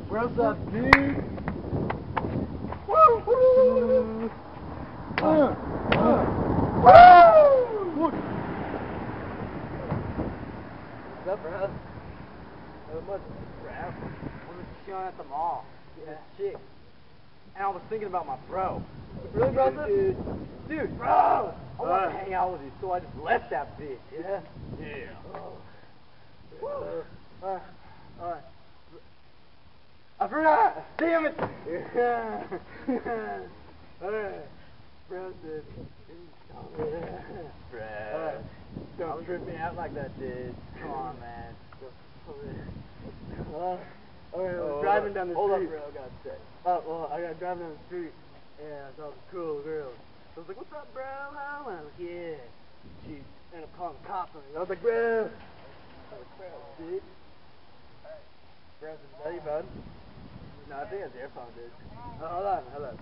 What's up, dude? Woo! Woo! Woo! What's up, bro? Not much, bro. I was just chilling at the mall. Yeah, chick. And I was thinking about my bro. Really, bro? Dude, bro! I want to hang out with you, so I just left that bitch, yeah? Yeah. Oh. Alright. I forgot! Damn it! Yeah. Alright. Bro, dude. Bro. Don't trip me out like that, dude. Come on, man. Alright, we're driving down the street. Hold up, bro. I got sick. Oh, well, I got driving down the street. Yeah, I saw this cool girl. I was like, what's up, bro? How? And I was like, yeah. She ended up calling the cops on me. I was like, bro. Dude. Bro, is that you, bud? No, I think it's your phone, dude. Oh, hold on.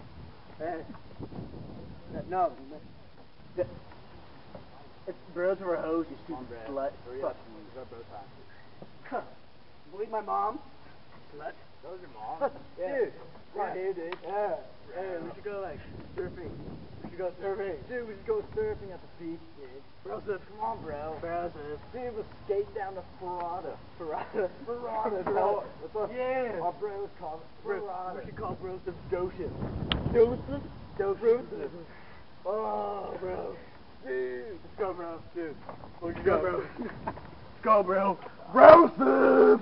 Hey. No. It's bros or hoes, you stupid slut. Fuck you. Bro time. Believe my mom? Slut. That was your mom? Yeah. Dude. Right here, dude. Yeah. Hey, we should go, like, surfing. We should go surfing. Dude, we should go surfing at the beach, dude. Bro says, come on, bro. Bro says, dude, we'll skate down to Ferrata. Ferrata, bro. Yeah. Our bros call it Ferrata. We should call bros the Docious. Docious? Docious. Oh, bro. Dude. Let's go, bro. Dude. Let's go, bro. Let's go, bro. Broses!